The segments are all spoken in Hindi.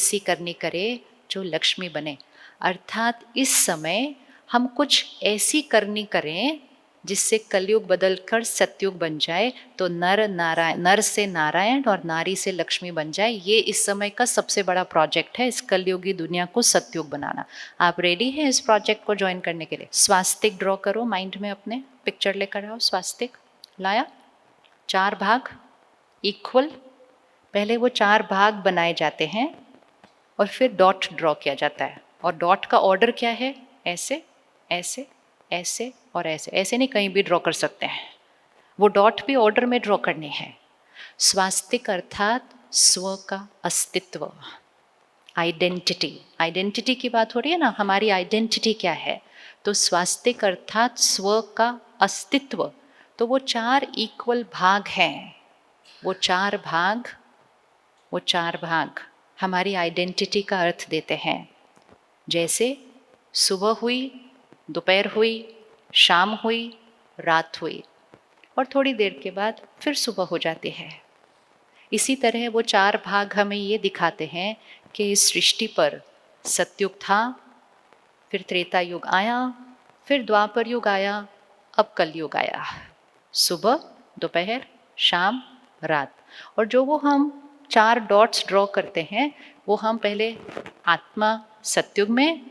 ऐसी करनी करे जो लक्ष्मी बने। अर्थात इस समय हम कुछ ऐसी करनी करें जिससे कलयुग बदलकर सतयुग बन जाए, तो नर से नारायण और नारी से लक्ष्मी बन जाए। ये इस समय का सबसे बड़ा प्रोजेक्ट है, इस कलयुगी दुनिया को सतयुग बनाना। आप रेडी हैं इस प्रोजेक्ट को ज्वाइन करने के लिए? स्वास्तिक ड्रॉ करो माइंड में, अपने पिक्चर लेकर आओ। स्वास्तिक लाया, 4 भाग इक्वल। पहले वो 4 भाग बनाए जाते हैं और फिर डॉट ड्रॉ किया जाता है। और डॉट का ऑर्डर क्या है? ऐसे ऐसे ऐसे और ऐसे। ऐसे नहीं, कहीं भी ड्रॉ कर सकते हैं। वो डॉट भी ऑर्डर में ड्रॉ करनी है। स्वास्तिक अर्थात स्व का अस्तित्व, आइडेंटिटी। आइडेंटिटी की बात हो रही है ना, हमारी आइडेंटिटी क्या है? तो स्वास्तिक अर्थात स्व का अस्तित्व। तो वो 4 इक्वल भाग हैं। वो चार भाग हमारी आइडेंटिटी का अर्थ देते हैं। जैसे सुबह हुई, दोपहर हुई, शाम हुई, रात हुई, और थोड़ी देर के बाद फिर सुबह हो जाती है। इसी तरह वो 4 भाग हमें ये दिखाते हैं कि इस सृष्टि पर सतयुग था, फिर त्रेता युग आया, फिर द्वापर युग आया, अब कलयुग आया। सुबह, दोपहर, शाम, रात। और जो वो हम 4 डॉट्स ड्रॉ करते हैं, वो हम पहले आत्मा सतयुग में,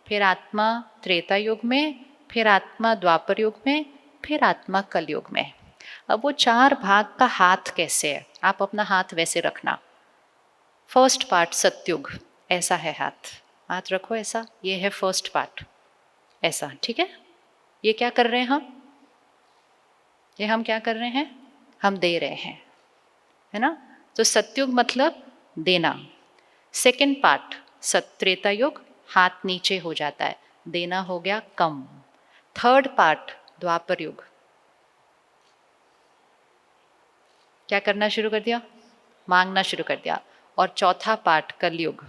फिर आत्मा त्रेता युग में, फिर आत्मा द्वापर युग में, फिर आत्मा कलयुग में। अब वो 4 भाग का हाथ कैसे है? आप अपना हाथ वैसे रखना। फर्स्ट पार्ट सतयुग, ऐसा है हाथ। हाथ रखो ऐसा, ये है फर्स्ट पार्ट, ऐसा, ठीक है? ये क्या कर रहे हैं हम? ये हम क्या कर रहे हैं? हम दे रहे हैं, है ना? तो सतयुग मतलब देना। सेकेंड पार्ट त्रेता युग, हाथ नीचे हो जाता है, देना हो गया कम। थर्ड पार्ट द्वापर युग, क्या करना शुरू कर दिया? मांगना शुरू कर दिया। और चौथा पार्ट कलयुग,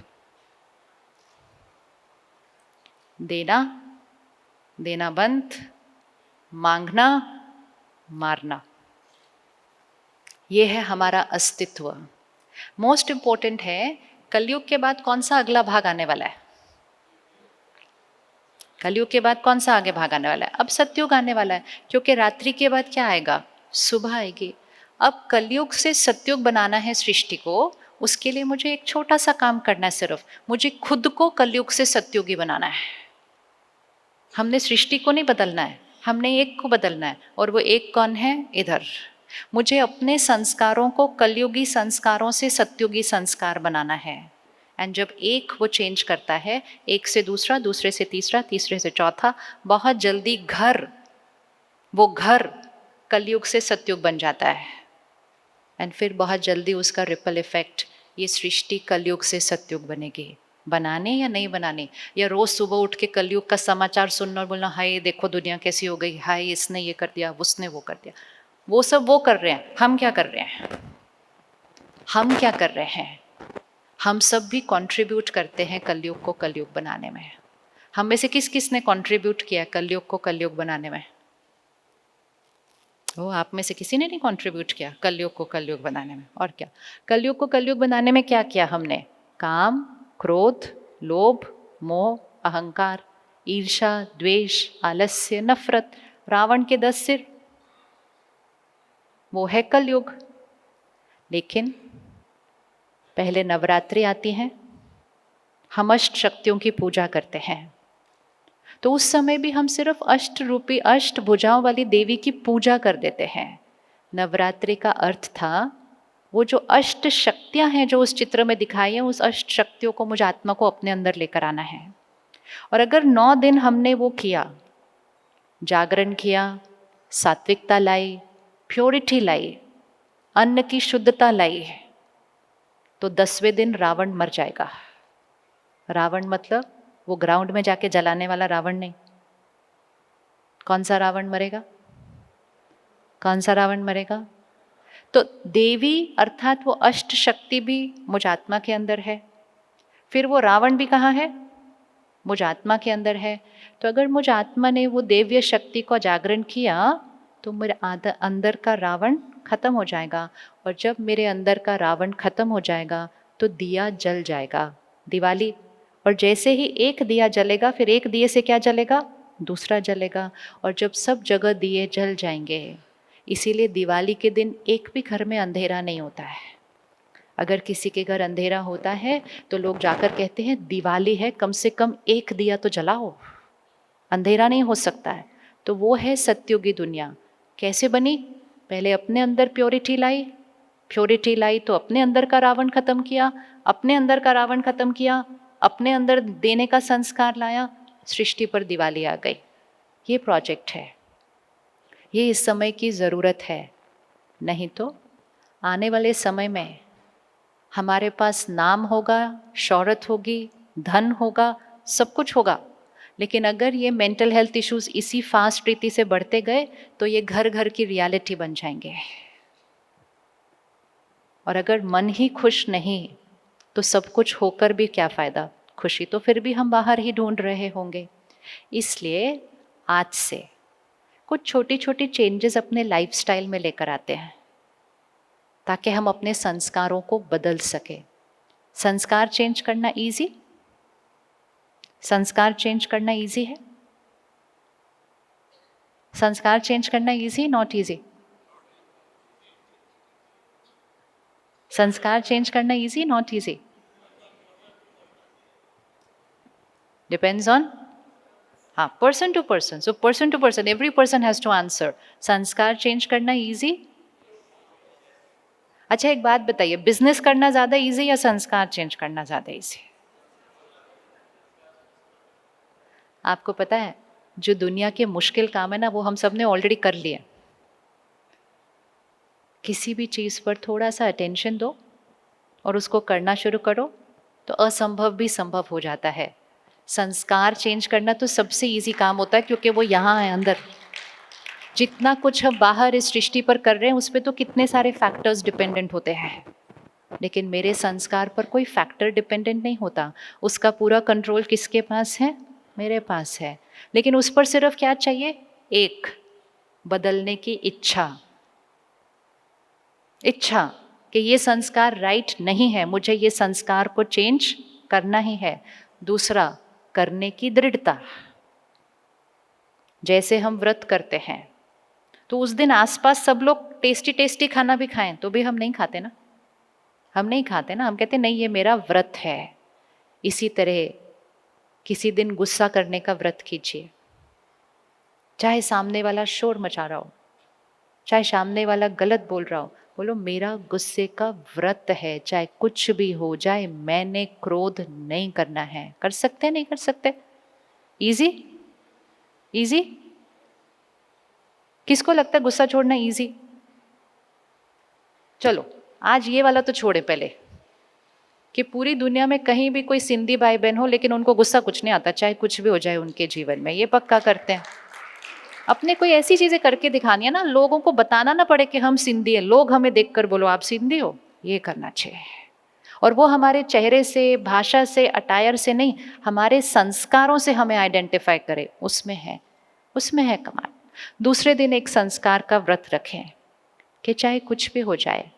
देना बंद, मांगना, मारना। ये है हमारा अस्तित्व। मोस्ट इंपॉर्टेंट है, कलयुग के बाद कौन सा अगला भाग आने वाला है? कलयुग के बाद कौन सा आगे भाग आने वाला है? अब सतयुग आने वाला है, क्योंकि रात्रि के बाद क्या आएगा? सुबह आएगी। अब कलयुग से सतयुग बनाना है सृष्टि को, उसके लिए मुझे एक छोटा सा काम करना है। सिर्फ मुझे खुद को कलयुग से सतयुगी बनाना है। हमने सृष्टि को नहीं बदलना है, हमने एक को बदलना है। और वो एक कौन है? इधर। मुझे अपने संस्कारों को कलयुगी संस्कारों से सतयुगी संस्कार बनाना है। एंड जब एक वो चेंज करता है, एक से दूसरा, दूसरे से तीसरा, तीसरे से चौथा, बहुत जल्दी वो घर कलयुग से सतयुग बन जाता है। एंड फिर बहुत जल्दी उसका रिपल इफेक्ट, ये सृष्टि कलयुग से सतयुग बनेगी। बनाने या नहीं बनाने, या रोज सुबह उठ के कलयुग का समाचार सुनना और बोलना, हाय देखो दुनिया कैसी हो गई, हाय इसने ये कर दिया, उसने वो कर दिया। वो सब वो कर रहे हैं, हम क्या कर रहे हैं? हम क्या कर रहे हैं? हम सब भी कंट्रीब्यूट करते हैं कलयुग को कलयुग बनाने में। हम में से किस किस ने कंट्रीब्यूट किया कलयुग को कलयुग बनाने में? वो आप में से किसी ने नहीं कंट्रीब्यूट किया कलयुग को कलयुग बनाने में। और क्या? कलयुग को कलयुग बनाने में क्या किया हमने? काम, क्रोध, लोभ, मोह, अहंकार, ईर्ष्या, द्वेष, आलस्य, नफरत, रावण के 10 सिर, वो है कलयुग। लेकिन पहले नवरात्रि आती हैं, हम अष्ट शक्तियों की पूजा करते हैं। तो उस समय भी हम सिर्फ अष्ट रूपी, अष्ट भुजाओं वाली देवी की पूजा कर देते हैं। नवरात्रि का अर्थ था वो जो अष्ट शक्तियां हैं जो उस चित्र में दिखाई है, उस अष्ट शक्तियों को, मुझ आत्मा को अपने अंदर लेकर आना है। और अगर 9 दिन हमने वो किया, जागरण किया, सात्विकता लाई, प्योरिटी लाई, अन्न की शुद्धता लाई, तो 10वें दिन रावण मर जाएगा। रावण मतलब वो ग्राउंड में जाके जलाने वाला रावण नहीं। कौन सा रावण मरेगा? कौन सा रावण मरेगा? तो देवी अर्थात वो अष्ट शक्ति भी मुझ आत्मा के अंदर है। फिर वो रावण भी कहाँ है? मुझ आत्मा के अंदर है। तो अगर मुझ आत्मा ने वो देव्य शक्ति को जागरण किया, तो मेरे अंदर का रावण खत्म हो जाएगा। और जब मेरे अंदर का रावण खत्म हो जाएगा, तो दिया जल जाएगा। दिवाली। और जैसे ही एक दिया जलेगा फिर एक दिए से क्या जलेगा, दूसरा जलेगा, और जब सब जगह दिए जल जाएंगे। इसीलिए दिवाली के दिन एक भी घर में अंधेरा नहीं होता है। अगर किसी के घर अंधेरा होता है तो लोग जाकर कहते हैं दिवाली है, कम से कम एक दिया तो जलाओ, अंधेरा नहीं हो सकता है। तो वो है सत्युगी दुनिया। कैसे बनी? पहले अपने अंदर प्योरिटी लाई तो अपने अंदर का रावण खत्म किया, अपने अंदर का रावण खत्म किया, अपने अंदर देने का संस्कार लाया, सृष्टि पर दिवाली आ गई। ये प्रोजेक्ट है, ये इस समय की ज़रूरत है। नहीं तो आने वाले समय में हमारे पास नाम होगा, शौहरत होगी, धन होगा, सब कुछ होगा, लेकिन अगर ये मेंटल हेल्थ इश्यूज इसी फास्ट रीति से बढ़ते गए तो ये घर घर की रियलिटी बन जाएंगे। और अगर मन ही खुश नहीं तो सब कुछ होकर भी क्या फ़ायदा? खुशी तो फिर भी हम बाहर ही ढूंढ रहे होंगे। इसलिए आज से कुछ छोटी छोटी चेंजेस अपने लाइफस्टाइल में लेकर आते हैं ताकि हम अपने संस्कारों को बदल सके। संस्कार चेंज करना इजी? संस्कार चेंज करना इजी है? संस्कार चेंज करना इजी, नॉट इजी? संस्कार चेंज करना easy, not easy? Depends on, हाँ, person to person. So person to person, every person has to answer. संस्कार चेंज करना इजी? अच्छा एक बात बताइए, बिजनेस करना ज्यादा इजी या संस्कार चेंज करना ज्यादा इजी? आपको पता है जो दुनिया के मुश्किल काम है ना, वो हम सब ने ऑलरेडी कर लिए। किसी भी चीज पर थोड़ा सा अटेंशन दो और उसको करना शुरू करो तो असंभव भी संभव हो जाता है। संस्कार चेंज करना तो सबसे इजी काम होता है क्योंकि वो यहाँ है अंदर। जितना कुछ हम बाहर इस सृष्टि पर कर रहे हैं उस पर तो कितने सारे फैक्टर्स डिपेंडेंट होते हैं, लेकिन मेरे संस्कार पर कोई फैक्टर डिपेंडेंट नहीं होता। उसका पूरा कंट्रोल किसके पास है? मेरे पास है। लेकिन उस पर सिर्फ क्या चाहिए? एक, बदलने की इच्छा कि ये संस्कार राइट नहीं है, मुझे ये संस्कार को चेंज करना ही है। दूसरा, करने की दृढ़ता। जैसे हम व्रत करते हैं तो उस दिन आसपास सब लोग टेस्टी टेस्टी खाना भी खाएं तो भी हम नहीं खाते ना, हम कहते नहीं ये मेरा व्रत है। इसी तरह किसी दिन गुस्सा करने का व्रत कीजिए, चाहे सामने वाला शोर मचा रहा हो, चाहे सामने वाला गलत बोल रहा हो, बोलो मेरा गुस्से का व्रत है, चाहे कुछ भी हो जाए मैंने क्रोध नहीं करना है। कर सकते नहीं कर सकते? इजी? किसको लगता है गुस्सा छोड़ना इजी? चलो आज ये वाला तो छोड़े पहले, कि पूरी दुनिया में कहीं भी कोई सिंधी भाई बहन हो लेकिन उनको गुस्सा कुछ नहीं आता, चाहे कुछ भी हो जाए उनके जीवन में, ये पक्का करते हैं। अपने कोई ऐसी चीजें करके दिखानी है ना, लोगों को बताना ना पड़े कि हम सिंधी है, लोग हमें देखकर बोलो आप सिंधी हो, ये करना चाहिए। और वो हमारे चेहरे से, भाषा से, अटायर से नहीं, हमारे संस्कारों से हमें आइडेंटिफाई करे, उसमें है कमाल। दूसरे दिन एक संस्कार का व्रत रखें कि चाहे कुछ भी हो जाए,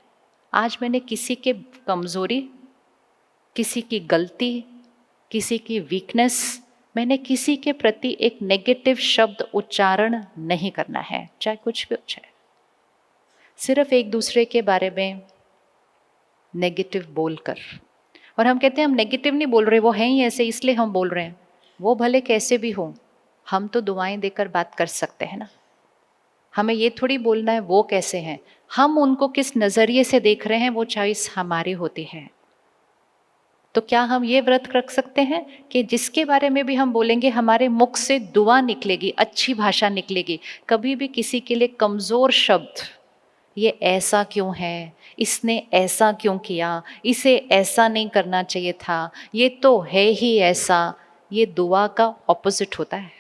आज मैंने किसी के कमजोरी, किसी की गलती, किसी की वीकनेस, मैंने किसी के प्रति एक नेगेटिव शब्द उच्चारण नहीं करना है, चाहे कुछ भी हो जाए। सिर्फ एक दूसरे के बारे में नेगेटिव बोलकर, और हम कहते हैं हम नेगेटिव नहीं बोल रहे, वो हैं ही ऐसे इसलिए हम बोल रहे हैं। वो भले कैसे भी हो, हम तो दुआएं देकर बात कर सकते हैं ना। हमें ये थोड़ी बोलना है वो कैसे हैं, हम उनको किस नज़रिए से देख रहे हैं वो चॉइस हमारी होती है। तो क्या हम ये व्रत रख सकते हैं कि जिसके बारे में भी हम बोलेंगे हमारे मुख से दुआ निकलेगी, अच्छी भाषा निकलेगी, कभी भी किसी के लिए कमज़ोर शब्द, ये ऐसा क्यों है, इसने ऐसा क्यों किया, इसे ऐसा नहीं करना चाहिए था, ये तो है ही ऐसा, ये दुआ का ऑपोजिट होता है।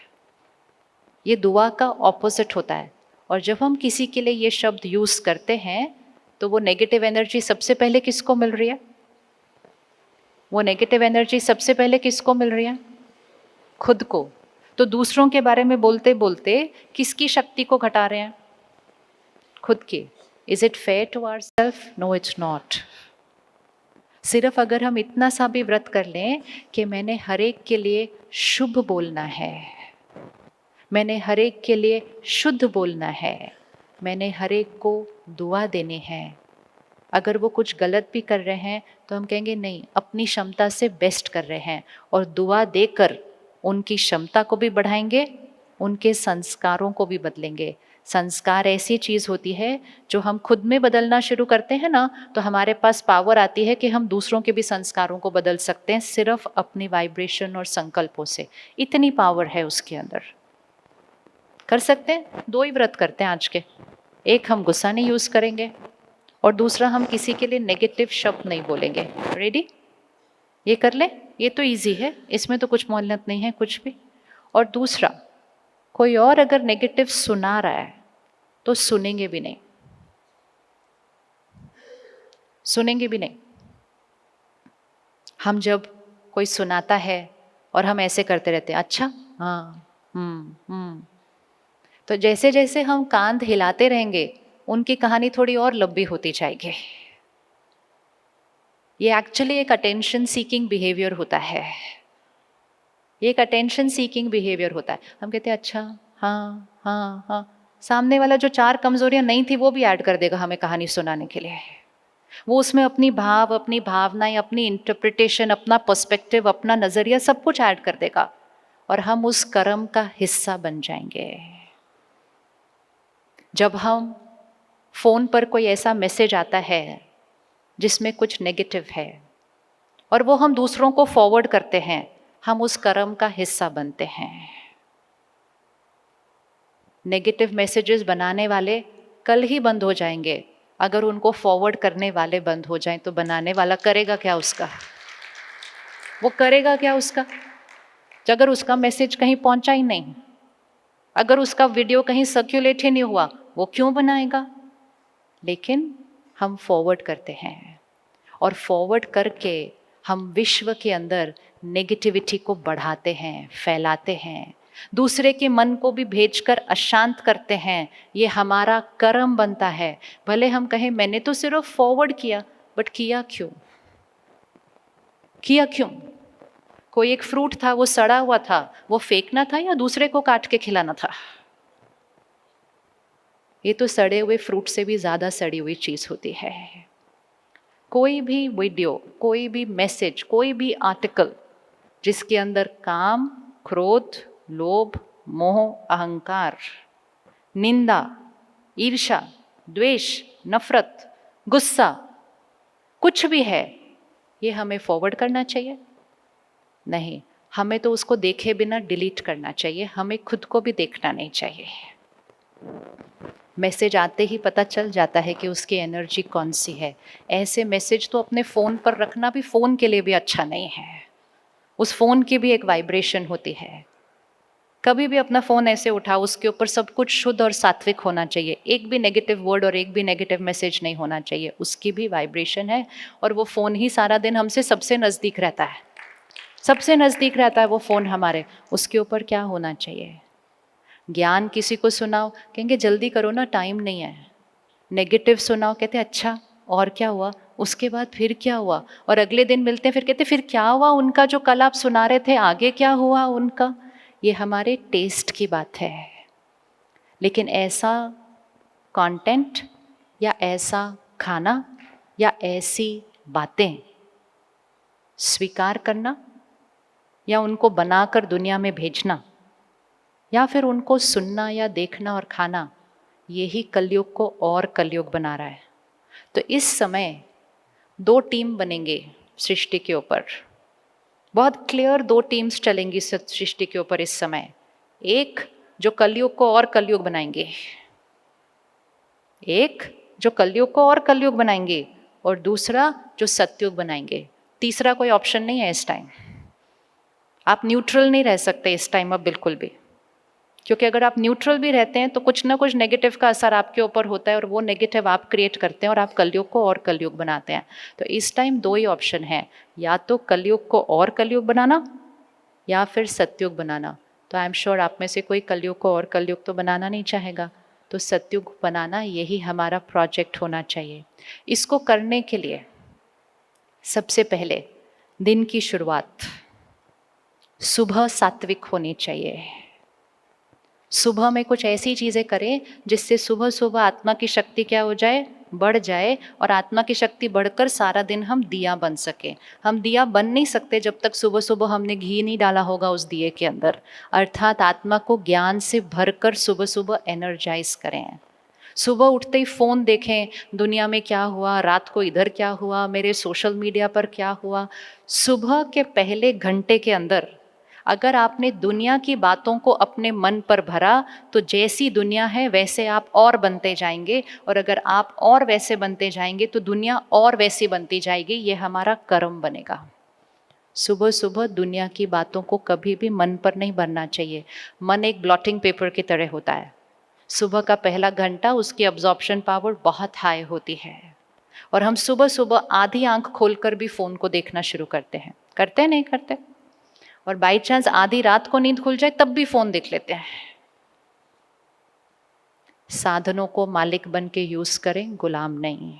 ये दुआ का ऑपोजिट होता है। और जब हम किसी के लिए ये शब्द यूज़ करते हैं तो वो नेगेटिव एनर्जी सबसे पहले किसको मिल रही है? वो नेगेटिव एनर्जी सबसे पहले किसको मिल रही है? खुद को। तो दूसरों के बारे में बोलते बोलते किसकी शक्ति को घटा रहे हैं? खुद की। Is it fair to ourself? No it's not. सिर्फ अगर हम इतना सा भी व्रत कर लें कि मैंने हर एक के लिए शुभ बोलना है, मैंने हर एक के लिए शुद्ध बोलना है, मैंने हर एक को दुआ देनी है। अगर वो कुछ गलत भी कर रहे हैं तो हम कहेंगे नहीं, अपनी क्षमता से बेस्ट कर रहे हैं, और दुआ देकर उनकी क्षमता को भी बढ़ाएंगे, उनके संस्कारों को भी बदलेंगे। संस्कार ऐसी चीज़ होती है जो हम खुद में बदलना शुरू करते हैं ना, तो हमारे पास पावर आती है कि हम दूसरों के भी संस्कारों को बदल सकते हैं, सिर्फ अपनी वाइब्रेशन और संकल्पों से। इतनी पावर है उसके अंदर। कर सकते हैं। 2 ही व्रत करते हैं आज के। एक, हम गुस्सा नहीं यूज करेंगे, और दूसरा, हम किसी के लिए नेगेटिव शब्द नहीं बोलेंगे। रेडी? ये कर ले, ये तो इजी है, इसमें तो कुछ मोहलत नहीं है कुछ भी। और दूसरा, कोई और अगर नेगेटिव सुना रहा है तो सुनेंगे भी नहीं, सुनेंगे भी नहीं। हम जब कोई सुनाता है और हम ऐसे करते रहते हैं, अच्छा, हाँ, तो जैसे जैसे हम कान हिलाते रहेंगे उनकी कहानी थोड़ी और लंबी होती जाएगी। ये एक्चुअली एक अटेंशन सीकिंग बिहेवियर होता है। ये एक अटेंशन सीकिंग बिहेवियर होता है। हम कहते हैं अच्छा, हाँ हाँ हाँ, सामने वाला जो 4 कमजोरियां नहीं थी वो भी ऐड कर देगा हमें कहानी सुनाने के लिए। वो उसमें अपनी भाव, अपनी भावनाएं, अपनी इंटरप्रिटेशन, अपना पर्सपेक्टिव, अपना नजरिया सब कुछ ऐड कर देगा, और हम उस कर्म का हिस्सा बन जाएंगे। जब हम फोन पर कोई ऐसा मैसेज आता है जिसमें कुछ नेगेटिव है और वो हम दूसरों को फॉरवर्ड करते हैं, हम उस कर्म का हिस्सा बनते हैं। नेगेटिव मैसेजेस बनाने वाले कल ही बंद हो जाएंगे। अगर उनको फॉरवर्ड करने वाले बंद हो जाएं तो बनाने वाला करेगा क्या उसका? वो करेगा क्या उसका? अगर उसका मैसेज कहीं पहुंचा ही नहीं, अगर उसका वीडियो कहीं सर्क्यूलेट ही नहीं हुआ, वो क्यों बनाएगा? लेकिन हम फॉरवर्ड करते हैं, और फॉरवर्ड करके हम विश्व के अंदर नेगेटिविटी को बढ़ाते हैं, फैलाते हैं, दूसरे के मन को भी भेजकर अशांत करते हैं। ये हमारा कर्म बनता है। भले हम कहें मैंने तो सिर्फ फॉरवर्ड किया, बट किया क्यों? किया क्यों? कोई एक फ्रूट था, वो सड़ा हुआ था, वो फेंकना था या दूसरे को काट के खिलाना था? ये तो सड़े हुए फ्रूट से भी ज्यादा सड़ी हुई चीज होती है। कोई भी वीडियो, कोई भी मैसेज, कोई भी आर्टिकल जिसके अंदर काम, क्रोध, लोभ, मोह, अहंकार, निंदा, ईर्ष्या, द्वेष, नफरत, गुस्सा कुछ भी है, ये हमें फॉरवर्ड करना चाहिए? नहीं, हमें तो उसको देखे बिना डिलीट करना चाहिए। हमें खुद को भी देखना नहीं चाहिए। मैसेज आते ही पता चल जाता है कि उसकी एनर्जी कौन सी है। ऐसे मैसेज तो अपने फ़ोन पर रखना भी फ़ोन के लिए भी अच्छा नहीं है। उस फ़ोन की भी एक वाइब्रेशन होती है। कभी भी अपना फ़ोन ऐसे उठाओ, उसके ऊपर सब कुछ शुद्ध और सात्विक होना चाहिए। एक भी नेगेटिव वर्ड और एक भी नेगेटिव मैसेज नहीं होना चाहिए। उसकी भी वाइब्रेशन है, और वो फ़ोन ही सारा दिन हमसे सबसे नज़दीक रहता है। सबसे नज़दीक रहता है वो फ़ोन हमारे। उसके ऊपर क्या होना चाहिए? ज्ञान किसी को सुनाओ, कहेंगे जल्दी करो ना, टाइम नहीं है। नेगेटिव सुनाओ, कहते अच्छा और क्या हुआ, उसके बाद फिर क्या हुआ, और अगले दिन मिलते हैं फिर कहते फिर क्या हुआ उनका, जो कल आप सुना रहे थे आगे क्या हुआ उनका। ये हमारे टेस्ट की बात है। लेकिन ऐसा कंटेंट या ऐसा खाना या ऐसी बातें स्वीकार करना, या उनको बनाकर दुनिया में भेजना, या फिर उनको सुनना या देखना और खाना, यही कलयुग को और कलयुग बना रहा है। तो इस समय 2 टीम बनेंगे सृष्टि के ऊपर। बहुत क्लियर 2 टीम्स चलेंगी सृष्टि के ऊपर इस समय। एक जो कलयुग को और कलयुग बनाएंगे, एक जो कलयुग को और कलयुग बनाएंगे, और दूसरा जो सतयुग बनाएंगे। तीसरा कोई ऑप्शन नहीं है इस टाइम। आप न्यूट्रल नहीं रह सकते इस टाइम अब बिल्कुल भी, क्योंकि अगर आप न्यूट्रल भी रहते हैं तो कुछ ना कुछ नेगेटिव का असर आपके ऊपर होता है, और वो नेगेटिव आप क्रिएट करते हैं और आप कलयुग को और कलयुग बनाते हैं। तो इस टाइम 2 ही ऑप्शन है, या तो कलयुग को और कलयुग बनाना या फिर सतयुग बनाना। तो आई एम श्योर आप में से कोई कलयुग को और कलयुग तो बनाना नहीं चाहेगा। तो सतयुग बनाना, यही हमारा प्रोजेक्ट होना चाहिए। इसको करने के लिए सबसे पहले दिन की शुरुआत सुबह सात्विक होनी चाहिए। सुबह में कुछ ऐसी चीज़ें करें जिससे सुबह सुबह आत्मा की शक्ति क्या हो जाए, बढ़ जाए, और आत्मा की शक्ति बढ़कर सारा दिन हम दिया बन सके। हम दिया बन नहीं सकते जब तक सुबह सुबह हमने घी नहीं डाला होगा उस दिए के अंदर। अर्थात आत्मा को ज्ञान से भरकर सुबह सुबह एनर्जाइज करें। सुबह उठते ही फ़ोन देखें, दुनिया में क्या हुआ, रात को इधर क्या हुआ, मेरे सोशल मीडिया पर क्या हुआ। सुबह के पहले घंटे के अंदर अगर आपने दुनिया की बातों को अपने मन पर भरा तो जैसी दुनिया है वैसे आप और बनते जाएंगे, और अगर आप और वैसे बनते जाएंगे तो दुनिया और वैसी बनती जाएगी। ये हमारा कर्म बनेगा। सुबह सुबह दुनिया की बातों को कभी भी मन पर नहीं भरना चाहिए। मन एक ब्लॉटिंग पेपर की तरह होता है। सुबह का पहला घंटा उसकी अब्जॉर्प्शन पावर बहुत हाई होती है, और हम सुबह सुबह आधी आंख खोलकर भी फ़ोन को देखना शुरू करते हैं। करते नहीं करते? और बाई चांस आधी रात को नींद खुल जाए तब भी फ़ोन देख लेते हैं। साधनों को मालिक बन के यूज़ करें, गुलाम नहीं।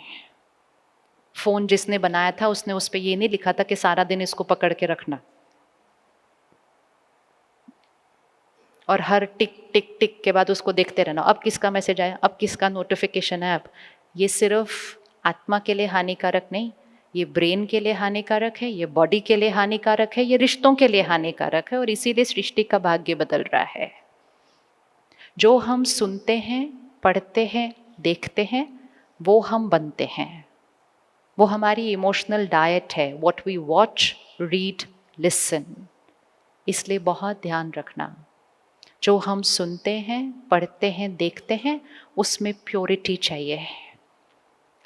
फ़ोन जिसने बनाया था उसने उस पर ये नहीं लिखा था कि सारा दिन इसको पकड़ के रखना, और हर टिक टिक टिक के बाद उसको देखते रहना, अब किसका मैसेज आया, अब किसका नोटिफिकेशन है। अब ये सिर्फ आत्मा के लिए हानिकारक नहीं, ये ब्रेन के लिए हानिकारक है, ये बॉडी के लिए हानिकारक है, ये रिश्तों के लिए हानिकारक है, और इसीलिए सृष्टि का भाग्य बदल रहा है। जो हम सुनते हैं, पढ़ते हैं, देखते हैं, वो हम बनते हैं। वो हमारी इमोशनल डाइट है। What we watch, read, listen. इसलिए बहुत ध्यान रखना, जो हम सुनते हैं, पढ़ते हैं, देखते हैं, उसमें प्योरिटी चाहिए।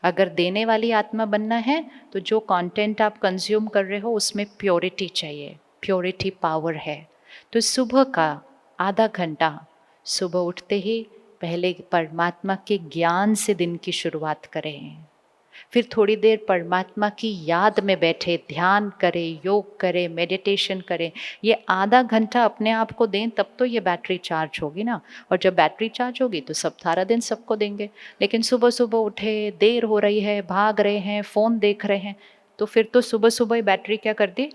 अगर देने वाली आत्मा बनना है तो जो कंटेंट आप कंज्यूम कर रहे हो उसमें प्योरिटी चाहिए। प्योरिटी पावर है। तो सुबह का आधा घंटा सुबह उठते ही पहले परमात्मा के ज्ञान से दिन की शुरुआत करें। फिर थोड़ी देर परमात्मा की याद में बैठे, ध्यान करें, योग करें, मेडिटेशन करें। ये आधा घंटा अपने आप को दें, तब तो ये बैटरी चार्ज होगी ना। और जब बैटरी चार्ज होगी तो सब सारा दिन सबको देंगे। लेकिन सुबह सुबह उठे, देर हो रही है, भाग रहे हैं, फ़ोन देख रहे हैं, तो फिर तो सुबह सुबह ही बैटरी क्या कर दी।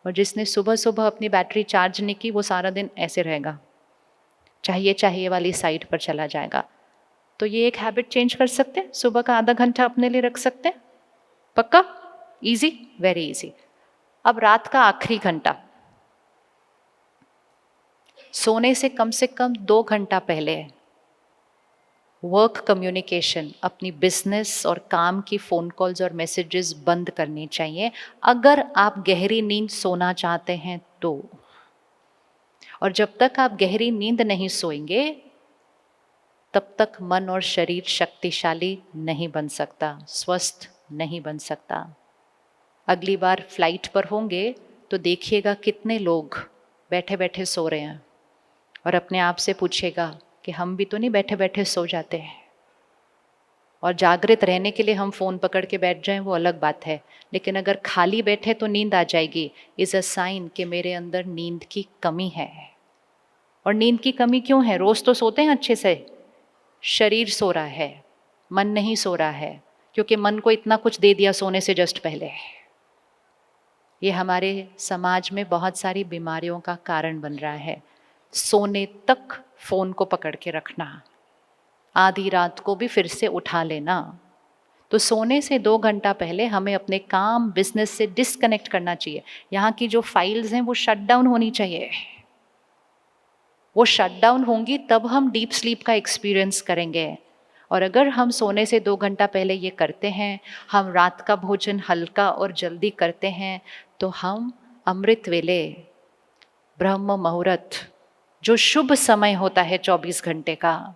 और जिसने सुबह सुबह अपनी बैटरी चार्ज नहीं की वो सारा दिन ऐसे रहेगा, चाहिए चाहिए वाली साइड पर चला जाएगा। तो ये एक हैबिट चेंज कर सकते हैं, सुबह का आधा घंटा अपने लिए रख सकते हैं। पक्का? Easy, very easy. अब रात का आखिरी घंटा, सोने से कम 2 घंटा पहले वर्क कम्युनिकेशन, अपनी बिजनेस और काम की फ़ोन कॉल्स और मैसेजेस बंद करनी चाहिए, अगर आप गहरी नींद सोना चाहते हैं तो। और जब तक आप गहरी नींद नहीं सोएंगे तब तक मन और शरीर शक्तिशाली नहीं बन सकता, स्वस्थ नहीं बन सकता। अगली बार फ्लाइट पर होंगे तो देखिएगा कितने लोग बैठे बैठे सो रहे हैं, और अपने आप से पूछिएगा कि हम भी तो नहीं बैठे बैठे सो जाते हैं। और जागृत रहने के लिए हम फ़ोन पकड़ के बैठ जाएं वो अलग बात है, लेकिन अगर खाली बैठे तो नींद आ जाएगी, इज़ अ साइन कि मेरे अंदर नींद की कमी है। और नींद की कमी क्यों है? रोज़ तो सोते हैं अच्छे से, शरीर सो रहा है, मन नहीं सो रहा है, क्योंकि मन को इतना कुछ दे दिया सोने से जस्ट पहले। ये हमारे समाज में बहुत सारी बीमारियों का कारण बन रहा है। सोने तक फ़ोन को पकड़ के रखना, आधी रात को भी फिर से उठा लेना। तो सोने से 2 घंटा पहले हमें अपने काम, बिजनेस से डिस्कनेक्ट करना चाहिए। यहाँ की जो फाइल्स हैं वो शट डाउन होनी चाहिए। वो शट डाउन होंगी तब हम डीप स्लीप का एक्सपीरियंस करेंगे। और अगर हम सोने से 2 घंटा पहले ये करते हैं, हम रात का भोजन हल्का और जल्दी करते हैं, तो हम अमृत वेले, ब्रह्म मुहूर्त, जो शुभ समय होता है 24 घंटे का,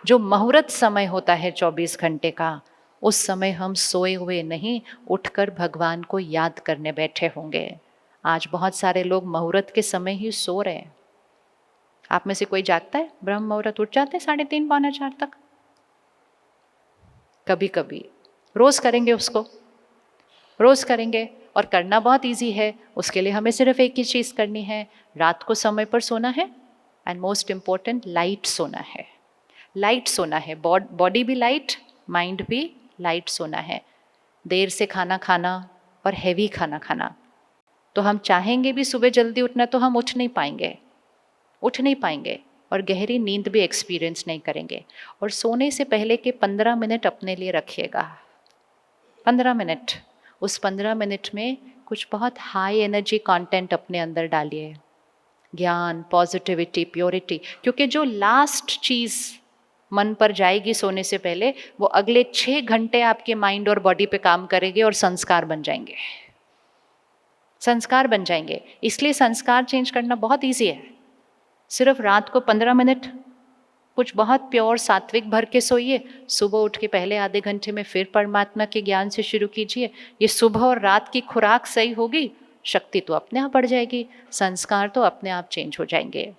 जो मुहूर्त समय होता है 24 घंटे का, उस समय हम सोए हुए नहीं, उठकर भगवान को याद करने बैठे होंगे। आज बहुत सारे लोग मुहूर्त के समय ही सो रहे हैं। आप में से कोई जागता है? ब्रह्म मुहूर्त उठ जाते हैं 3:30 पौने 4 तक? कभी कभी। रोज़ करेंगे उसको, रोज़ करेंगे। और करना बहुत इजी है। उसके लिए हमें सिर्फ एक ही चीज़ करनी है, रात को समय पर सोना है, एंड मोस्ट इम्पोर्टेंट लाइट सोना है। लाइट सोना है, बॉडी भी लाइट, माइंड भी लाइट सोना है। देर से खाना खाना और हैवी खाना खाना। तो हम चाहेंगे भी सुबह जल्दी उठना तो हम उठ नहीं पाएंगे और गहरी नींद भी एक्सपीरियंस नहीं करेंगे। और सोने से पहले के 15 मिनट अपने लिए रखिएगा। 15 मिनट, उस 15 मिनट में कुछ बहुत हाई एनर्जी कंटेंट अपने अंदर डालिए, ज्ञान, पॉजिटिविटी, प्योरिटी। क्योंकि जो लास्ट चीज़ मन पर जाएगी सोने से पहले, वो अगले 6 घंटे आपके माइंड और बॉडी पे काम करेगी और संस्कार बन जाएंगे। इसलिए संस्कार चेंज करना बहुत ईजी है। सिर्फ रात को 15 मिनट कुछ बहुत प्योर सात्विक भर के सोइए, सुबह उठ के पहले आधे घंटे में फिर परमात्मा के ज्ञान से शुरू कीजिए। ये सुबह और रात की खुराक सही होगी, शक्ति तो अपने आप बढ़ जाएगी, संस्कार तो अपने आप चेंज हो जाएंगे।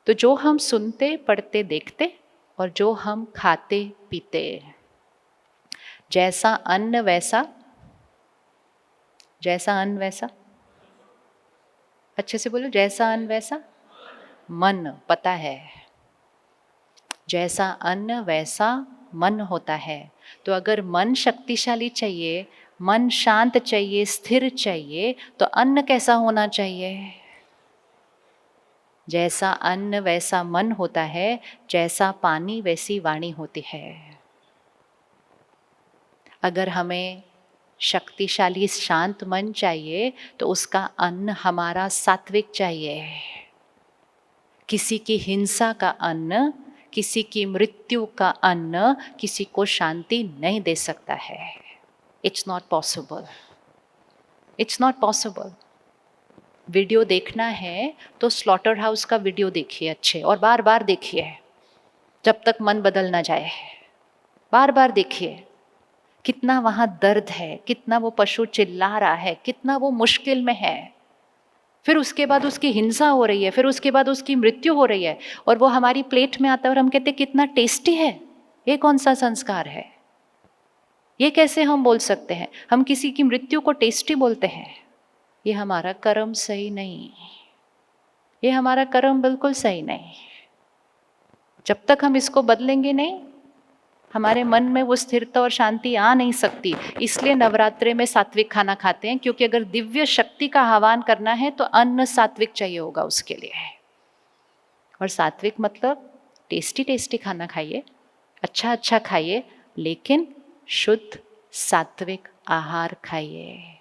तो जो हम सुनते, पढ़ते, देखते और जो हम खाते पीते, जैसा अन्न वैसा अच्छे से बोलो, जैसा अन्न वैसा मन। पता है, जैसा अन्न वैसा मन होता है। तो अगर मन शक्तिशाली चाहिए, मन शांत चाहिए, स्थिर चाहिए, तो अन्न कैसा होना चाहिए? जैसा अन्न वैसा मन होता है, जैसा पानी वैसी वाणी होती है। अगर हमें शक्तिशाली शांत मन चाहिए तो उसका अन्न हमारा सात्विक चाहिए। किसी की हिंसा का अन्न, किसी की मृत्यु का अन्न किसी को शांति नहीं दे सकता है। It's not possible. वीडियो देखना है तो स्लॉटर हाउस का वीडियो देखिए अच्छे, और बार बार देखिए जब तक मन बदल ना जाए। बार बार देखिए कितना वहाँ दर्द है, कितना वो पशु चिल्ला रहा है, कितना वो मुश्किल में है। फिर उसके बाद उसकी हिंसा हो रही है, फिर उसके बाद उसकी मृत्यु हो रही है, और वो हमारी प्लेट में आता है और हम कहते कितना टेस्टी है। ये कौन सा संस्कार है? ये कैसे हम बोल सकते हैं? हम किसी की मृत्यु को टेस्टी बोलते हैं। ये हमारा कर्म सही नहीं, ये हमारा कर्म बिल्कुल सही नहीं। जब तक हम इसको बदलेंगे नहीं, हमारे मन में वो स्थिरता और शांति आ नहीं सकती। इसलिए नवरात्रे में सात्विक खाना खाते हैं, क्योंकि अगर दिव्य शक्ति का आह्वान करना है तो अन्न सात्विक चाहिए होगा उसके लिए। और सात्विक मतलब टेस्टी टेस्टी खाना खाइए, अच्छा अच्छा खाइए, लेकिन शुद्ध सात्विक आहार खाइए।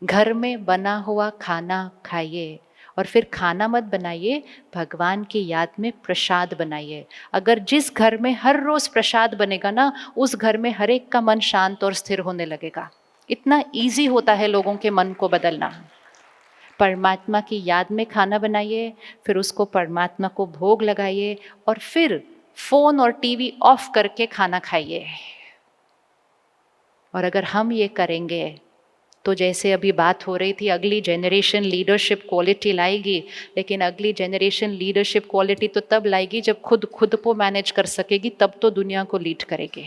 घर में बना हुआ खाना खाइए, और फिर खाना मत बनाइए, भगवान की याद में प्रसाद बनाइए। अगर जिस घर में हर रोज प्रसाद बनेगा ना, उस घर में हर एक का मन शांत और स्थिर होने लगेगा। इतना इजी होता है लोगों के मन को बदलना। परमात्मा की याद में खाना बनाइए, फिर उसको परमात्मा को भोग लगाइए, और फिर फोन और टीवी ऑफ करके खाना खाइए। और अगर हम ये करेंगे तो जैसे अभी बात हो रही थी, अगली जनरेशन लीडरशिप क्वालिटी लाएगी, लेकिन अगली जनरेशन लीडरशिप क्वालिटी तो तब लाएगी जब खुद को मैनेज कर सकेगी, तब तो दुनिया को लीड करेगी।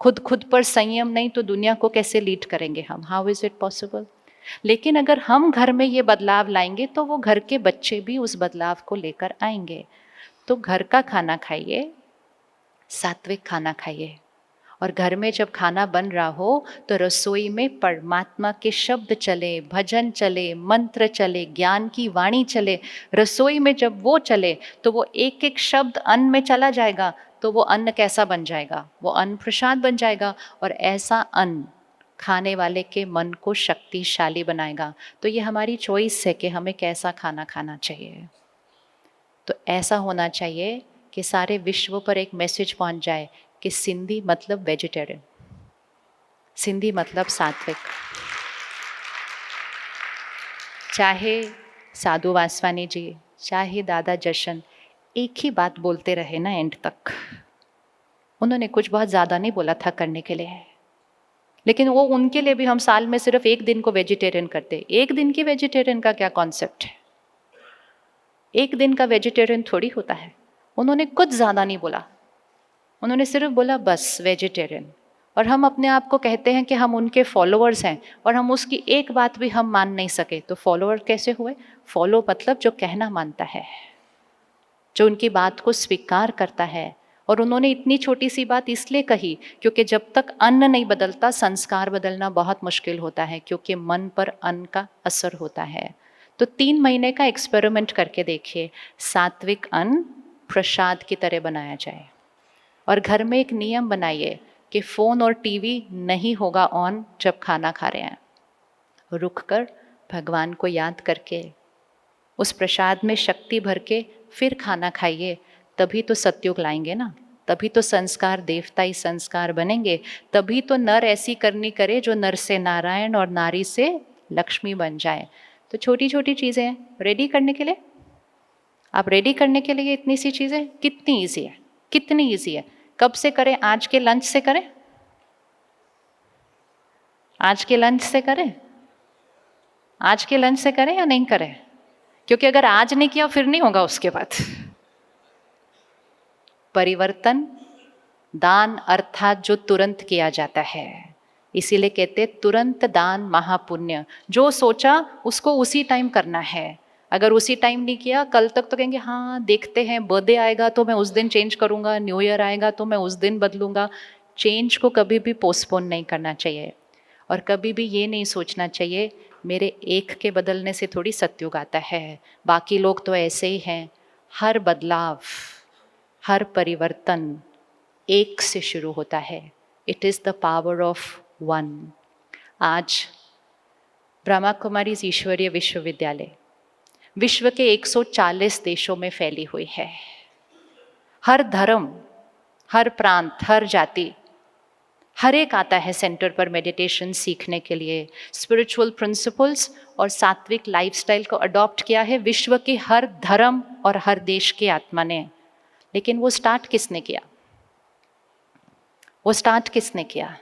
खुद पर संयम नहीं तो दुनिया को कैसे लीड करेंगे हम? How is it possible? लेकिन अगर हम घर में ये बदलाव लाएंगे तो वो घर के बच्चे भी उस बदलाव को लेकर आएंगे। तो घर का खाना खाइए, सात्विक खाना खाइए, और घर में जब खाना बन रहा हो तो रसोई में परमात्मा के शब्द चले, भजन चले, मंत्र चले, ज्ञान की वाणी चले। रसोई में जब वो चले तो वो एक एक शब्द अन्न में चला जाएगा, तो वो अन्न कैसा बन जाएगा? वो अन्न प्रसाद बन जाएगा, और ऐसा अन्न खाने वाले के मन को शक्तिशाली बनाएगा। तो ये हमारी चॉइस है कि हमें कैसा खाना खाना चाहिए। तो ऐसा होना चाहिए कि सारे विश्व पर एक मैसेज पहुंच जाए कि सिंधी मतलब वेजिटेरियन, सिंधी मतलब सात्विक। चाहे साधु वासवानी जी, चाहे दादा जशन एक ही बात बोलते रहे ना एंड तक। उन्होंने कुछ बहुत ज़्यादा नहीं बोला था करने के लिए, लेकिन वो उनके लिए भी हम साल में सिर्फ एक दिन को वेजिटेरियन करते। एक दिन की वेजिटेरियन का क्या कॉन्सेप्ट है? एक दिन का वेजिटेरियन थोड़ी होता है। उन्होंने कुछ ज़्यादा नहीं बोला, उन्होंने सिर्फ बोला बस वेजिटेरियन। और हम अपने आप को कहते हैं कि हम उनके फॉलोअर्स हैं, और हम उसकी एक बात भी हम मान नहीं सके, तो फॉलोअर कैसे हुए? फॉलो मतलब जो कहना मानता है, जो उनकी बात को स्वीकार करता है और उन्होंने इतनी छोटी सी बात इसलिए कही क्योंकि जब तक अन्न नहीं बदलता संस्कार बदलना बहुत मुश्किल होता है, क्योंकि मन पर अन्न का असर होता है। तो 3 महीने का एक्सपेरिमेंट करके देखिए, सात्विक अन्न प्रसाद की तरह बनाया जाए और घर में एक नियम बनाइए कि फ़ोन और टीवी नहीं होगा ऑन जब खाना खा रहे हैं। रुककर भगवान को याद करके उस प्रसाद में शक्ति भर के फिर खाना खाइए, तभी तो सत्युग लाएंगे ना, तभी तो संस्कार देवताई संस्कार बनेंगे, तभी तो नर ऐसी करनी करे जो नर से नारायण और नारी से लक्ष्मी बन जाए। तो छोटी छोटी चीज़ें हैं रेडी करने के लिए। आप रेडी करने के लिए इतनी सी चीज़ें कितनी ईजी है, कितनी ईजी है। कब से करें? आज के लंच से करें, आज के लंच से करें, आज के लंच से करें या नहीं करें? क्योंकि अगर आज नहीं किया फिर नहीं होगा उसके बाद। परिवर्तन दान अर्थात जो तुरंत किया जाता है, इसीलिए कहते तुरंत दान महापुण्य। जो सोचा उसको उसी टाइम करना है। अगर उसी टाइम नहीं किया, कल तक तो कहेंगे हाँ देखते हैं, बर्थडे आएगा तो मैं उस दिन चेंज करूँगा, न्यू ईयर आएगा तो मैं उस दिन बदलूँगा। चेंज को कभी भी पोस्टपोन नहीं करना चाहिए और कभी भी ये नहीं सोचना चाहिए मेरे एक के बदलने से थोड़ी सत्युग आता है, बाकी लोग तो ऐसे ही हैं। हर बदलाव, हर परिवर्तन एक से शुरू होता है। It is the power of one. आज ब्रह्मा कुमारी ईश्वरीय विश्वविद्यालय विश्व के 140 देशों में फैली हुई है। हर धर्म, हर प्रांत, हर जाति, हर एक आता है सेंटर पर मेडिटेशन सीखने के लिए। स्पिरिचुअल प्रिंसिपल्स और सात्विक लाइफस्टाइल को अडॉप्ट किया है विश्व के हर धर्म और हर देश की आत्मा ने। लेकिन वो स्टार्ट किसने किया? वो स्टार्ट किसने किया?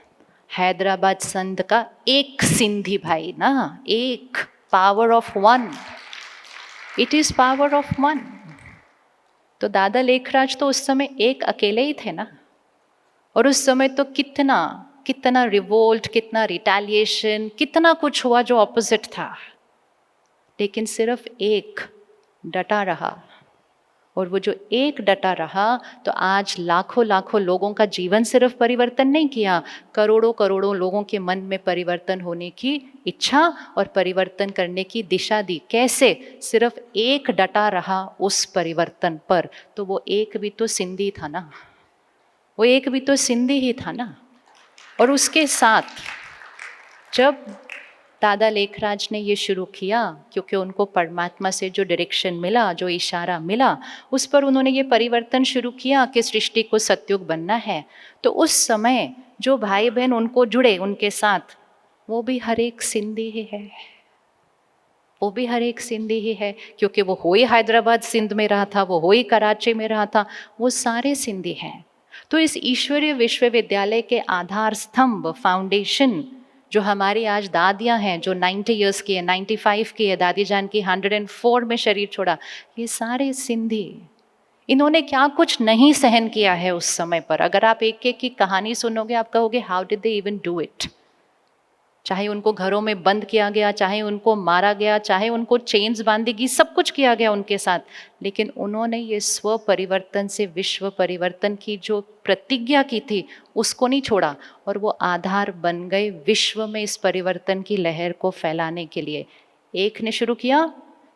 हैदराबाद संघ का एक सिंधी भाई ना, एक। Power of one, it is power of one. तो दादा लेखराज तो उस समय एक अकेले ही थे ना, और उस समय तो कितना कितना रिवोल्ट, कितना रिटेलिएशन, कितना कुछ हुआ जो ऑपोजिट था। लेकिन सिर्फ एक डटा रहा, और वो जो एक डटा रहा तो आज लाखों लाखों लोगों का जीवन सिर्फ परिवर्तन नहीं किया, करोड़ों करोड़ों लोगों के मन में परिवर्तन होने की इच्छा और परिवर्तन करने की दिशा दी। कैसे? सिर्फ एक डटा रहा उस परिवर्तन पर। तो वो एक भी तो सिंधी था ना, वो एक भी तो सिंधी ही था ना। और उसके साथ जब दादा लेखराज ने ये शुरू किया, क्योंकि उनको परमात्मा से जो डायरेक्शन मिला, जो इशारा मिला, उस पर उन्होंने ये परिवर्तन शुरू किया कि सृष्टि को सत्युग बनना है। तो उस समय जो भाई बहन उनको जुड़े उनके साथ, वो भी हर एक सिंधी ही है, वो भी हर एक सिंधी ही है। क्योंकि वो हो ही हैदराबाद सिंध में रहा था, वो हो ही कराची में रहा था, वो सारे सिंधी हैं। तो इस ईश्वरीय विश्वविद्यालय के आधार स्तंभ, फाउंडेशन, जो हमारी आज दादियाँ हैं, जो 90 इयर्स की है, 95 की है, दादी जान की 104 में शरीर छोड़ा, ये सारे सिंधी। इन्होंने क्या कुछ नहीं सहन किया है उस समय पर। अगर आप एक एक की कहानी सुनोगे आप कहोगे how did they even do it. चाहे उनको घरों में बंद किया गया, चाहे उनको मारा गया, चाहे उनको चेन्स बांधी गई, सब कुछ किया गया उनके साथ, लेकिन उन्होंने ये स्व परिवर्तन से विश्व परिवर्तन की जो प्रतिज्ञा की थी उसको नहीं छोड़ा, और वो आधार बन गए विश्व में इस परिवर्तन की लहर को फैलाने के लिए। एक ने शुरू किया,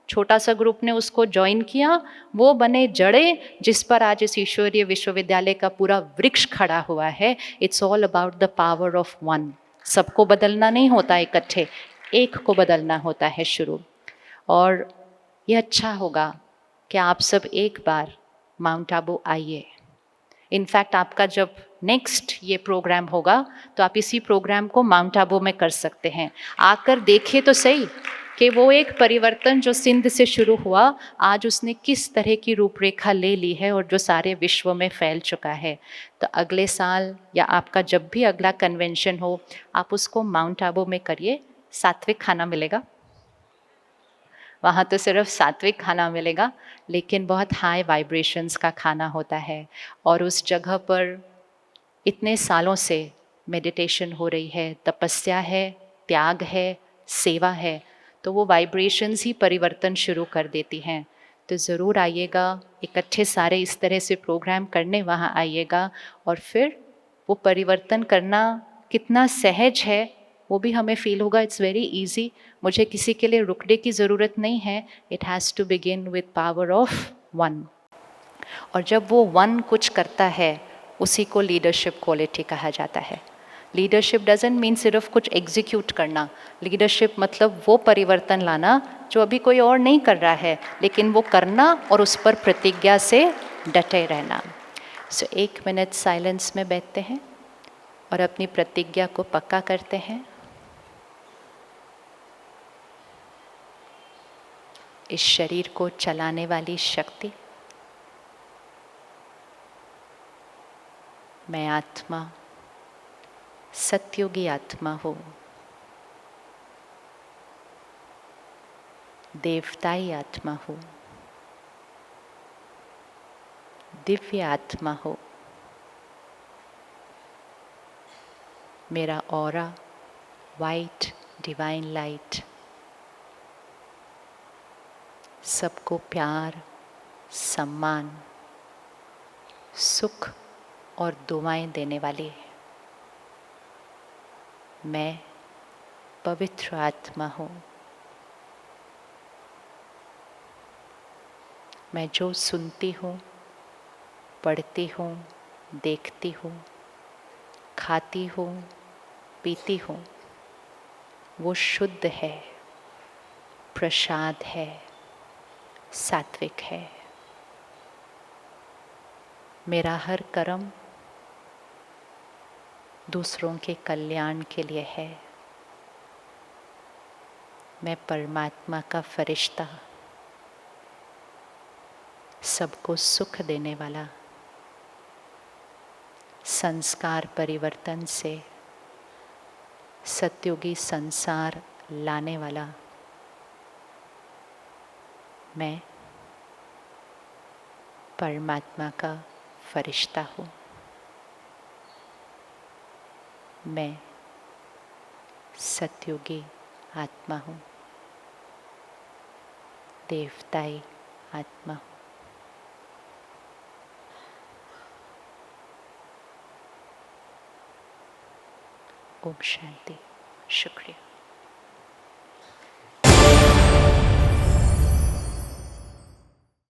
छोटा सा ग्रुप ने उसको ज्वाइन किया, वो बने जड़े जिस पर आज इस ईश्वरीय विश्वविद्यालय का पूरा वृक्ष खड़ा हुआ है। It's all about the power of one. सबको बदलना नहीं होता इकट्ठे, एक को बदलना होता है शुरू। और ये अच्छा होगा कि आप सब एक बार माउंट आबू आइए। इनफैक्ट आपका जब नेक्स्ट ये प्रोग्राम होगा तो आप इसी प्रोग्राम को माउंट आबू में कर सकते हैं। आकर देखिए तो सही कि वो एक परिवर्तन जो सिंध से शुरू हुआ, आज उसने किस तरह की रूपरेखा ले ली है और जो सारे विश्व में फैल चुका है। तो अगले साल या आपका जब भी अगला कन्वेंशन हो, आप उसको माउंट आबू में करिए। सात्विक खाना मिलेगा वहाँ, तो सिर्फ सात्विक खाना मिलेगा, लेकिन बहुत हाई वाइब्रेशंस का खाना होता है। और उस जगह पर इतने सालों से मेडिटेशन हो रही है, तपस्या है, त्याग है, सेवा है, तो वो वाइब्रेशंस ही परिवर्तन शुरू कर देती हैं। तो ज़रूर आइएगा, इकट्ठे सारे इस तरह से प्रोग्राम करने वहाँ आइएगा। और फिर वो परिवर्तन करना कितना सहज है वो भी हमें फील होगा। इट्स वेरी इजी, मुझे किसी के लिए रुकने की ज़रूरत नहीं है। It has to begin with power of one. और जब वो वन कुछ करता है उसी को लीडरशिप क्वालिटी कहा जाता है। लीडरशिप डजंट मीन सिर्फ कुछ एग्जीक्यूट करना। लीडरशिप मतलब वो परिवर्तन लाना जो अभी कोई और नहीं कर रहा है, लेकिन वो करना और उस पर प्रतिज्ञा से डटे रहना। सो 1 मिनट साइलेंस में बैठते हैं और अपनी प्रतिज्ञा को पक्का करते हैं। इस शरीर को चलाने वाली शक्ति, मैं आत्मा, सतयुगी आत्मा हूँ, देवताई आत्मा हूँ, दिव्य आत्मा हो। मेरा ऑरा वाइट डिवाइन लाइट सबको प्यार, सम्मान, सुख और दुआएं देने वाली है। मैं पवित्र आत्मा हूँ। मैं जो सुनती हूँ, पढ़ती हूँ, देखती हूँ, खाती हूँ, पीती हूँ, वो शुद्ध है, प्रसाद है, सात्विक है। मेरा हर कर्म दूसरों के कल्याण के लिए है। मैं परमात्मा का फरिश्ता, सबको सुख देने वाला, संस्कार परिवर्तन से सतयुगी संसार लाने वाला मैं परमात्मा का फरिश्ता हूँ। मैं सतयुगी आत्मा हूँ, देवताई आत्मा हूँ। ओम शांति। शुक्रिया।